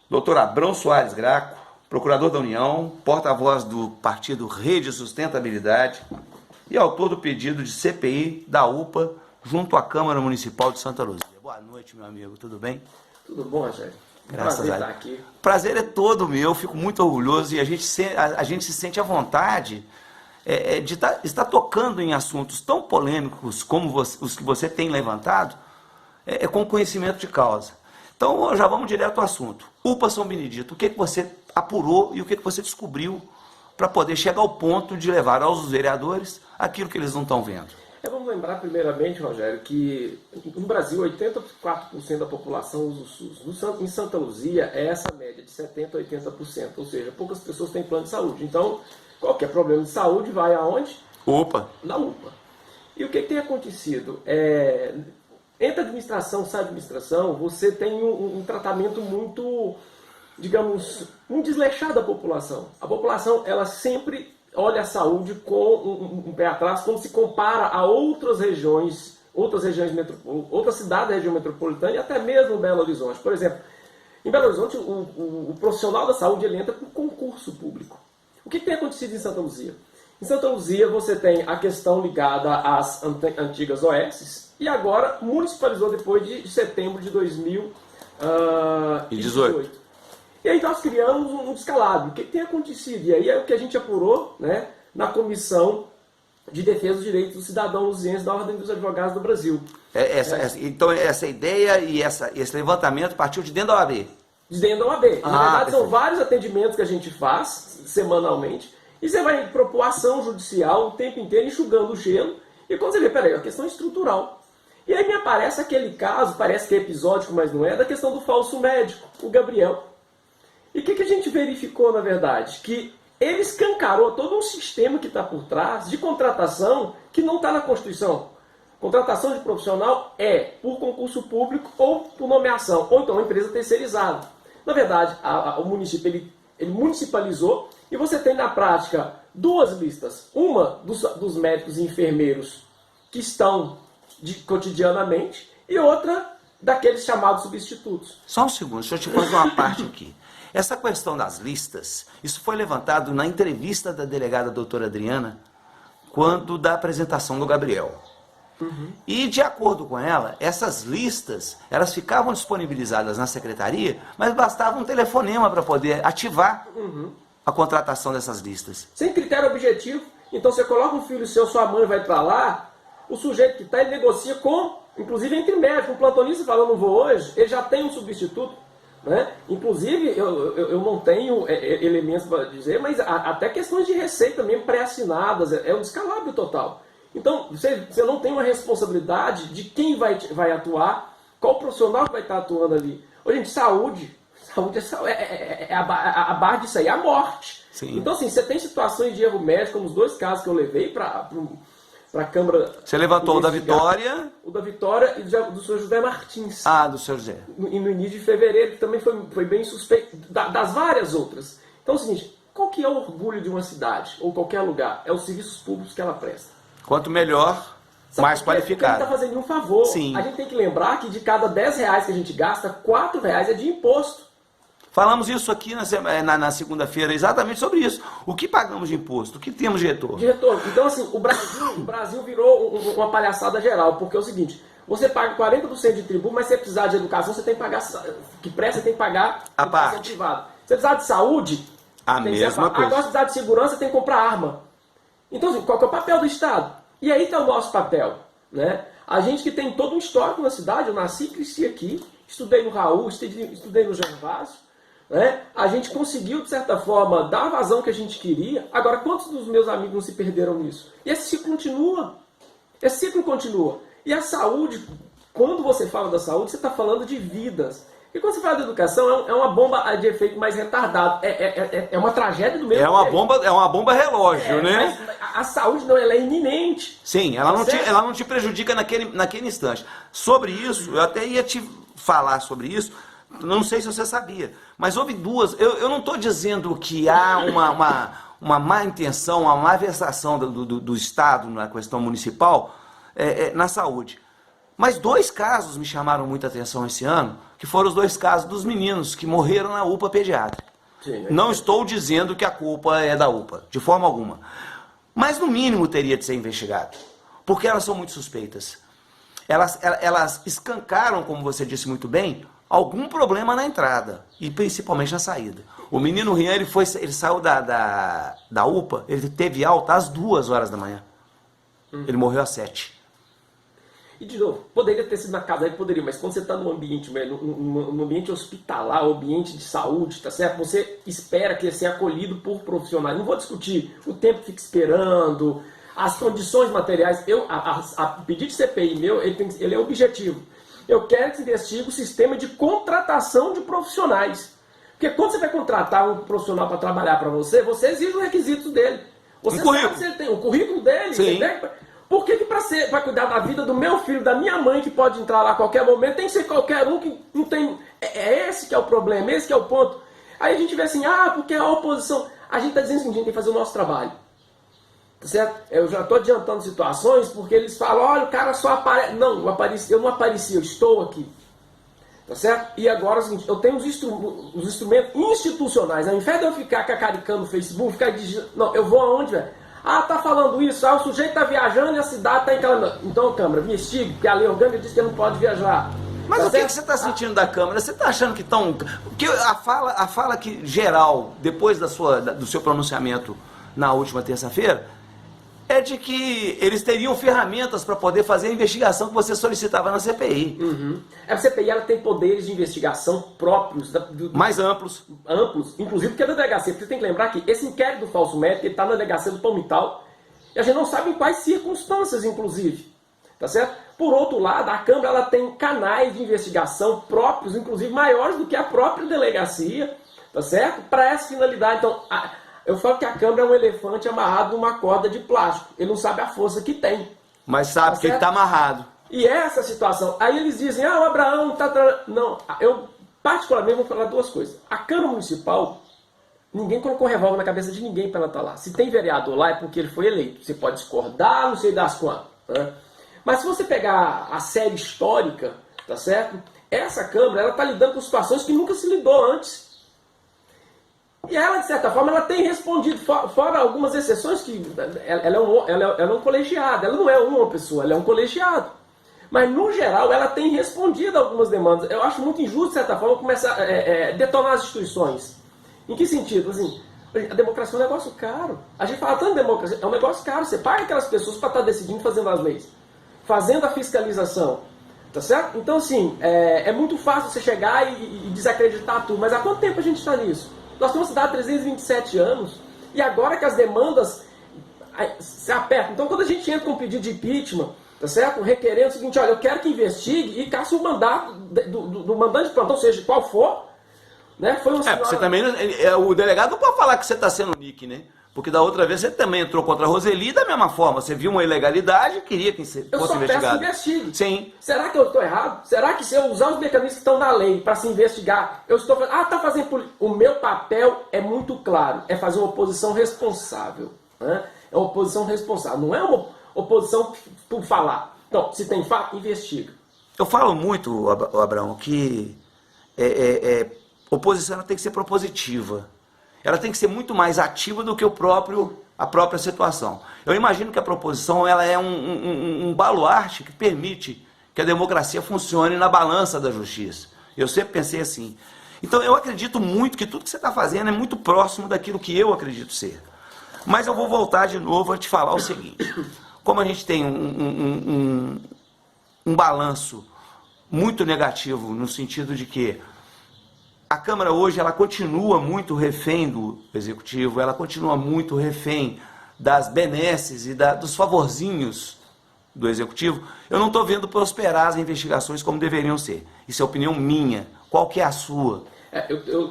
Dr. Abrão Soares Graco, procurador da União, porta-voz do partido Rede Sustentabilidade e autor do pedido de CPI da UPA junto à Câmara Municipal de Santa Luzia. Boa noite, meu amigo, tudo bem? Tudo bom, Rogério? Graças Prazer a estar Deus. aqui. Prazer é todo meu, fico muito orgulhoso e a gente se sente à vontade de estar tocando em assuntos tão polêmicos como os que você tem levantado, com conhecimento de causa. Então, já vamos direto ao assunto. UPA São Benedito, o que você apurou e o que você descobriu para poder chegar ao ponto de levar aos vereadores aquilo que eles não estão vendo? Vamos lembrar primeiramente, Rogério, que no Brasil 84% da população usa o SUS. Em Santa Luzia é essa média de 70% a 80%, ou seja, poucas pessoas têm plano de saúde. Então, qualquer problema de saúde vai aonde? UPA. Na UPA. E o que tem acontecido? Entre administração, sai administração, você tem um tratamento muito, digamos, muito desleixado da população. A população, ela sempre olha a saúde com um pé atrás quando se compara a outras regiões, outras cidades da região metropolitana e até mesmo Belo Horizonte. Por exemplo, em Belo Horizonte, o profissional da saúde ele entra por concurso público. O que tem acontecido em Santa Luzia? Em Santa Luzia você tem a questão ligada às antigas OS e agora municipalizou depois de setembro de 2018. E aí nós criamos um descalabro. O que tem acontecido? E aí é o que a gente apurou, né, na Comissão de Defesa dos Direitos do Cidadão Luziense da Ordem dos Advogados do Brasil. Então essa ideia e esse levantamento partiu de dentro da OAB? De dentro da OAB. Na verdade são vários atendimentos que a gente faz semanalmente e você vai propor ação judicial o tempo inteiro enxugando o gelo e quando você vê, peraí, a questão é estrutural. E aí me aparece aquele caso, parece que é episódico, mas não é, da questão do falso médico, o Gabriel. E o que a gente verificou, na verdade? Que ele escancarou todo um sistema que está por trás de contratação que não está na Constituição. Contratação de profissional é por concurso público ou por nomeação, ou então uma empresa terceirizada. Na verdade, o município ele municipalizou e você tem na prática duas listas. Uma dos médicos e enfermeiros que estão cotidianamente e outra daqueles chamados substitutos. Só um segundo, deixa eu te fazer uma parte aqui. Essa questão das listas, isso foi levantado na entrevista da delegada doutora Adriana, quando da apresentação do Gabriel. E, de acordo com ela, essas listas, elas ficavam disponibilizadas na secretaria, mas bastava um telefonema para poder ativar a contratação dessas listas. Sem critério objetivo. Então, você coloca um filho seu, sua mãe vai para lá, o sujeito que está, ele negocia com, inclusive entre médicos, um plantonista fala, não vou hoje, ele já tem um substituto. Né? Inclusive, eu não tenho elementos para dizer, mas até questões de receita mesmo pré-assinadas, é um descalabro total. Então, você não tem uma responsabilidade de quem vai atuar, qual profissional que vai estar atuando ali. Ô, gente, saúde a base disso aí é a morte. Sim. Então, assim, você tem situações de erro médico, como os dois casos que eu levei para a Câmara. Você levantou o da Vitória. O da Vitória e do senhor José Martins. Do senhor José. No início de fevereiro, que também foi bem suspeito, das várias outras. Então é o seguinte, qual que é o orgulho de uma cidade, ou qualquer lugar? É os serviços públicos que ela presta. Quanto melhor, mais qualificado. Porque a gente está fazendo um favor. Sim. A gente tem que lembrar que de cada R$10 que a gente gasta, R$4 é de imposto. Falamos isso aqui na segunda-feira, exatamente sobre isso. O que pagamos de imposto? O que temos de retorno? De retorno. Então, assim, o Brasil virou uma palhaçada geral, porque é o seguinte, você paga 40% de tributo, mas se você precisar de educação, você tem que pagar, que presta, você tem que pagar a parte privada. Se você precisar de saúde, a mesma coisa. Agora, se precisar de segurança, tem que comprar arma. Então, assim, qual que é o papel do Estado? E aí está o nosso papel, né? A gente que tem todo um histórico na cidade, eu nasci e cresci aqui, estudei no Raul, estudei no Gervásio, né? A gente conseguiu, de certa forma, dar a vazão que a gente queria. Agora, quantos dos meus amigos não se perderam nisso? E esse ciclo continua. Esse ciclo continua. E a saúde, quando você fala da saúde, você está falando de vidas. E quando você fala de educação, é uma bomba de efeito mais retardado. É uma tragédia do mesmo jeito. É uma bomba relógio, né? Mas a saúde não, ela é iminente. Sim, ela não te prejudica naquele instante. Sobre isso, eu até ia te falar sobre isso, não sei se você sabia, mas houve duas. Eu não estou dizendo que há uma má intenção, uma má versação do Estado na questão municipal na saúde. Mas 2 casos me chamaram muita atenção esse ano, que foram os 2 casos dos meninos que morreram na UPA pediátrica. Sim, Não estou dizendo que a culpa é da UPA, de forma alguma. Mas no mínimo teria de ser investigado, porque elas são muito suspeitas. Elas escancaram, como você disse muito bem, algum problema na entrada e principalmente na saída. O menino Rian, ele saiu da UPA, ele teve alta às 2 horas da manhã. Ele morreu às 7. E de novo, poderia ter sido na casa, aí poderia, mas quando você está num ambiente, num ambiente hospitalar, ambiente de saúde, tá certo? Você espera que seja acolhido por profissionais. Não vou discutir o tempo que fica esperando, as condições materiais. O pedido de CPI meu, ele é objetivo. Eu quero que se investigue o sistema de contratação de profissionais. Porque quando você vai contratar um profissional para trabalhar para você, você exige os requisitos dele. Você sabe se ele tem o currículo dele. Sim. Por que para cuidar da vida do meu filho, da minha mãe, que pode entrar lá a qualquer momento, tem que ser qualquer um que não tem... É esse que é o problema, esse que é o ponto. Aí a gente vê assim, porque a oposição... A gente está dizendo assim, a gente tem que fazer o nosso trabalho. Tá certo? Eu já estou adiantando situações porque eles falam, olha, o cara só aparece... Não, eu não apareci, eu estou aqui. Tá certo? E agora é o seguinte, eu tenho os instrumentos institucionais. Ao invés de eu ficar cacaricando no Facebook, ficar digitando... Não, eu vou aonde, velho? Tá falando isso, o sujeito tá viajando e a cidade tá encalando. Então, Câmara, me investigue, porque a lei orgânica diz que ele não pode viajar. Mas o que você está sentindo da Câmara? Você está achando que estão... Porque a fala que geral, depois do seu pronunciamento na última terça-feira, é de que eles teriam ferramentas para poder fazer a investigação que você solicitava na CPI. Uhum. A CPI ela tem poderes de investigação próprios. Mais amplos. Amplos, inclusive que é da delegacia. Porque você tem que lembrar que esse inquérito do falso médico está na delegacia do Palmital e a gente não sabe em quais circunstâncias, inclusive. Tá certo? Por outro lado, a Câmara ela tem canais de investigação próprios, inclusive maiores do que a própria delegacia, tá certo? Para essa finalidade. Então, eu falo que a Câmara é um elefante amarrado numa corda de plástico. Ele não sabe a força que tem. Mas sabe que ele está amarrado. E essa situação. Aí eles dizem, o Abraão está... Não, eu particularmente vou falar 2 coisas. A Câmara Municipal, ninguém colocou revólver na cabeça de ninguém para ela estar lá. Se tem vereador lá é porque ele foi eleito. Você pode discordar, não sei das quantas. Né? Mas se você pegar a série histórica, tá certo? Essa Câmara, ela está lidando com situações que nunca se lidou antes. E ela, de certa forma, ela tem respondido, fora algumas exceções, que ela é um colegiado, ela não é uma pessoa, ela é um colegiado. Mas, no geral, ela tem respondido a algumas demandas. Eu acho muito injusto, de certa forma, começar a detonar as instituições. Em que sentido? Assim, a democracia é um negócio caro. A gente fala tanto de democracia, é um negócio caro. Você paga aquelas pessoas para estar decidindo, fazendo as leis, fazendo a fiscalização. Tá certo? Então, assim, é muito fácil você chegar e desacreditar tudo. Mas há quanto tempo a gente está nisso? Nós temos cidade há 327 anos, e agora que as demandas se apertam. Então, quando a gente entra com um pedido de impeachment, tá certo? Requerendo o seguinte, olha, eu quero que investigue e caça o mandato do mandante de plantão, seja qual for, né? Foi uma senhora... Você também, o delegado não pode falar que você está sendo nick, né? Porque da outra vez você também entrou contra a Roseli da mesma forma. Você viu uma ilegalidade e queria que fosse investigado. Eu só peço que investigue. Sim. Será que eu estou errado? Será que se eu usar os mecanismos que estão na lei para se investigar, eu estou fazendo... tá fazendo política. O meu papel é muito claro. É fazer uma oposição responsável. Né? É uma oposição responsável. Não é uma oposição por falar. Então, se tem fato, investiga. Eu falo muito, Abraão, que oposição ela tem que ser propositiva. Ela tem que ser muito mais ativa do que a própria situação. Eu imagino que a proposição ela é um baluarte que permite que a democracia funcione na balança da justiça. Eu sempre pensei assim. Então eu acredito muito que tudo que você está fazendo é muito próximo daquilo que eu acredito ser. Mas eu vou voltar de novo a te falar o seguinte. Como a gente tem um balanço muito negativo no sentido de que a Câmara hoje ela continua muito refém do Executivo, ela continua muito refém das benesses e dos favorzinhos do Executivo. Eu não estou vendo prosperar as investigações como deveriam ser. Isso é opinião minha. Qual que é a sua?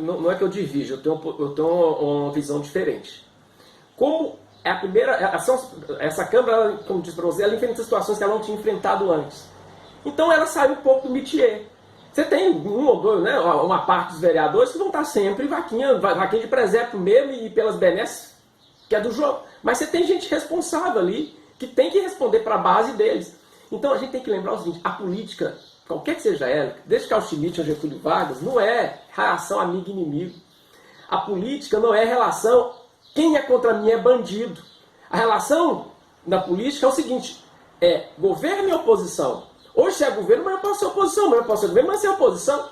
Não é que eu divido, eu tenho uma visão diferente. Como é a primeira... Essa Câmara, como disse para você, ela enfrenta situações que ela não tinha enfrentado antes. Então ela saiu um pouco do métier. Você tem um ou dois, né, uma parte dos vereadores que vão estar sempre vaquinha de presépio mesmo e pelas benesses, que é do jogo. Mas você tem gente responsável ali, que tem que responder para a base deles. Então a gente tem que lembrar o seguinte, a política, qualquer que seja ela, desde Carl Schmitt ou Getúlio Vargas, não é relação amigo e inimigo. A política não é relação, quem é contra mim é bandido. A relação na política é o seguinte, é governo e oposição. Hoje você é governo, mas eu posso ser oposição, mas eu posso ser governo, mas ser oposição.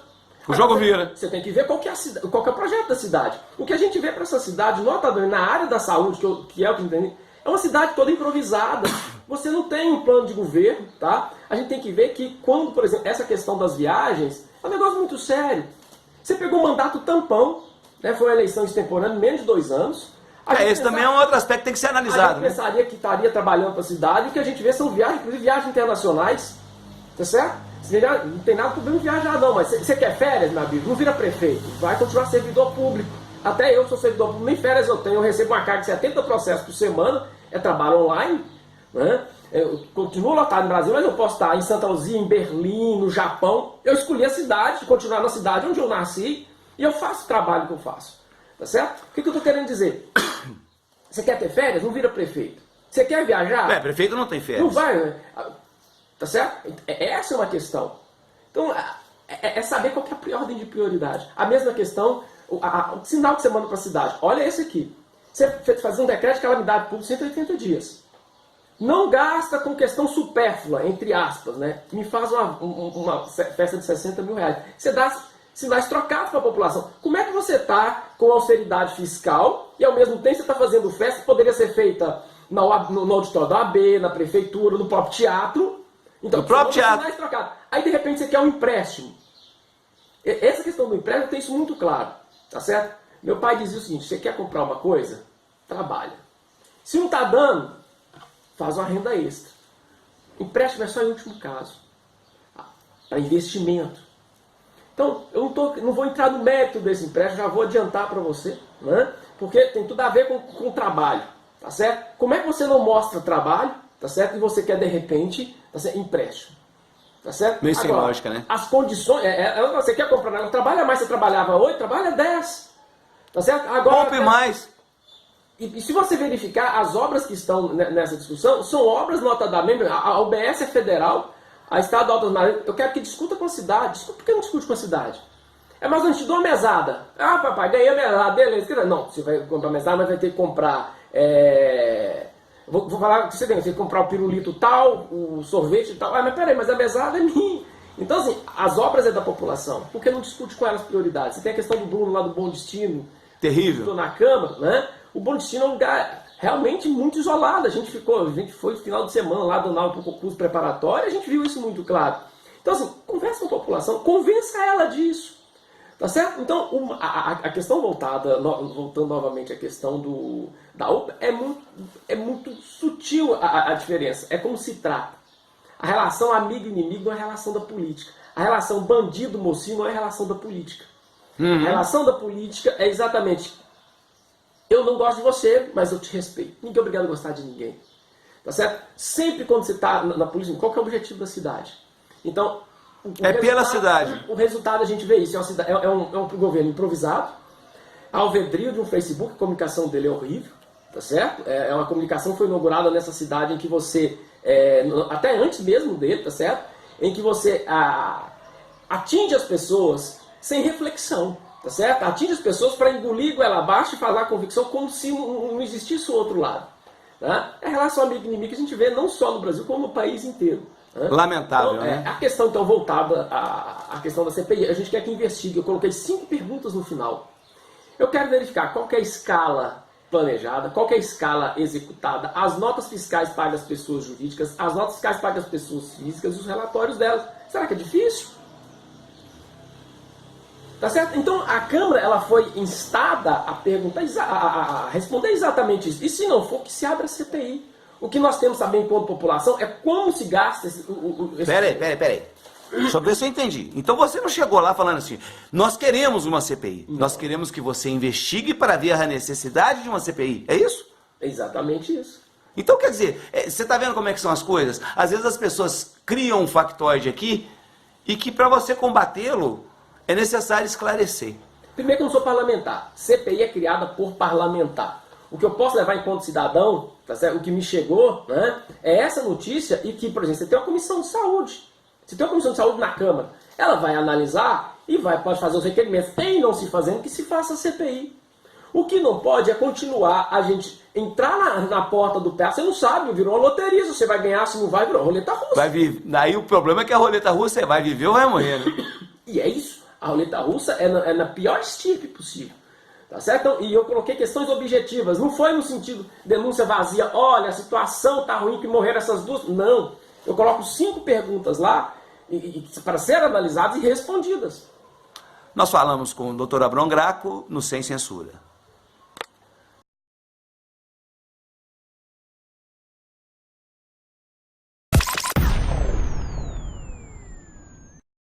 O jogo vira. Você tem que ver qual que é o projeto da cidade. O que a gente vê para essa cidade, notadamente na área da saúde, que é o que entende, é uma cidade toda improvisada. Você não tem um plano de governo, tá? A gente tem que ver que quando, por exemplo, essa questão das viagens é um negócio muito sério. Você pegou um mandato tampão, né? Foi uma eleição extemporânea, menos de 2 anos. Esse também é um outro aspecto que tem que ser analisado. A gente pensaria que estaria trabalhando para a cidade, e o que a gente vê são viagens, inclusive viagens internacionais, tá certo? Não tem nada problema de viajar não, mas você quer férias, meu amigo? Não vira prefeito, vai continuar servidor público. Até eu que sou servidor público, nem férias eu tenho, eu recebo uma carga de 70 processos por semana, é trabalho online, né? Eu continuo lotado no Brasil, mas eu posso estar em Santa Luzia, em Berlim, no Japão. Eu escolhi a cidade, continuar na cidade onde eu nasci, e eu faço o trabalho que eu faço, tá certo? O que eu estou querendo dizer? Você quer ter férias? Não vira prefeito. Você quer viajar? Prefeito não tem férias. Não vai, né? Tá certo? Essa é uma questão. Então, é saber qual que é a ordem de prioridade. A mesma questão, o sinal que você manda para a cidade. Olha esse aqui. Você faz um decreto de calamidade pública 180 dias. Não gasta com questão supérflua, entre aspas, né? Me faz uma festa de 60 mil reais. Você dá sinais trocados para a população. Como é que você está com austeridade fiscal e ao mesmo tempo você está fazendo festa que poderia ser feita no auditório da OAB, na prefeitura, no próprio teatro? Então, no próprio teatro. Aí de repente você quer um empréstimo. Essa questão do empréstimo tem isso muito claro, tá certo? Meu pai dizia o seguinte, você quer comprar uma coisa? Trabalha. Se não está dando, faz uma renda extra. Empréstimo é só em último caso. Para investimento. Então, eu não vou entrar no mérito desse empréstimo, já vou adiantar para você, né? Porque tem tudo a ver com o trabalho, tá certo? Como é que você não mostra trabalho, tá certo? E você quer, de repente, tá certo? Empréstimo. Tá certo? Meio sem lógica, né? As condições... você quer comprar, não trabalha mais, você trabalhava 8, trabalha 10. Tá certo? Agora... Compre mais. E se você verificar, as obras que estão nessa discussão são obras, notadamente, a UBS é federal, a Estado de Altas Marinhas, eu quero que discuta com a cidade. Discuta, por que não discute com a cidade? Mas eu te dou uma mesada. Ah, papai, ganhei a mesada, beleza. Não, você vai comprar mesada, mas vai ter que comprar... Vou falar que você tem que comprar o pirulito tal, o sorvete tal. Mas peraí, mas a mesada é minha. Então, assim, as obras é da população. Por que não discute com elas prioridades? Você tem a questão do Bruno lá do Bom Destino. Terrível. Estou na Câmara, né? O Bom Destino é um lugar realmente muito isolado. A gente foi no final de semana lá do para o concurso preparatório, a gente viu isso muito claro. Então, assim, conversa com a população, convença ela disso. Tá certo? Então, a questão voltando novamente à questão da UPA, é muito sutil a diferença. É como se trata. A relação amigo-inimigo não é a relação da política. A relação bandido-mocinho não é a relação da política. A relação da política é exatamente: eu não gosto de você, mas eu te respeito. Ninguém é obrigado a gostar de ninguém. Tá certo? Sempre quando você está na política, qual que é o objetivo da cidade? Então, pela cidade. O resultado a gente vê isso. É um governo improvisado, alvedrio de um Facebook, a comunicação dele é horrível, tá certo? É uma comunicação que foi inaugurada nessa cidade em que você, até antes mesmo dele, tá certo? Em que você atinge as pessoas sem reflexão, tá certo? Atinge as pessoas para engolir goela abaixo e falar convicção como se não existisse o outro lado. Tá? É a relação amigo-inimigo que a gente vê não só no Brasil, como no país inteiro. Lamentável, então, né? A questão, então, voltada à questão da CPI, a gente quer que investigue. Eu coloquei 5 perguntas no final. Eu quero verificar qual que é a escala planejada, qual que é a escala executada, as notas fiscais pagas às pessoas jurídicas, as notas fiscais pagas às pessoas físicas e os relatórios delas. Será que é difícil? Tá certo? Então, a Câmara ela foi instada a perguntar, a responder exatamente isso. E se não for, que se abra a CPI. O que nós temos que saber enquanto população é como se gasta esse... Peraí. Deixa eu ver se eu entendi. Então você não chegou lá falando assim, nós queremos uma CPI. Não. Nós queremos que você investigue para ver a necessidade de uma CPI. É isso? É exatamente isso. Então, quer dizer, você está vendo como é que são as coisas? Às vezes as pessoas criam um factoide aqui e que para você combatê-lo é necessário esclarecer. Primeiro que eu não sou parlamentar. CPI é criada por parlamentar. O que eu posso levar enquanto cidadão, tá certo? O que me chegou, né, é essa notícia e que, por exemplo, você tem uma comissão de saúde. Você tem uma comissão de saúde na Câmara. Ela vai analisar e pode fazer os requerimentos. Em não se fazendo, que se faça a CPI. O que não pode é continuar a gente entrar na porta do teatro. Você não sabe, virou uma loteria. Se você vai ganhar, se não vai, virou roleta russa. Daí o problema é que a roleta russa você vai viver ou vai morrer, né? E é isso. A roleta russa é na pior estirpe possível. Tá certo? Então, e eu coloquei questões objetivas. Não foi no sentido denúncia vazia. Olha, a situação tá ruim que morreram essas duas. Não. Eu coloco 5 perguntas lá para serem analisadas e respondidas. Nós falamos com o Dr. Abrão Graco no Sem Censura.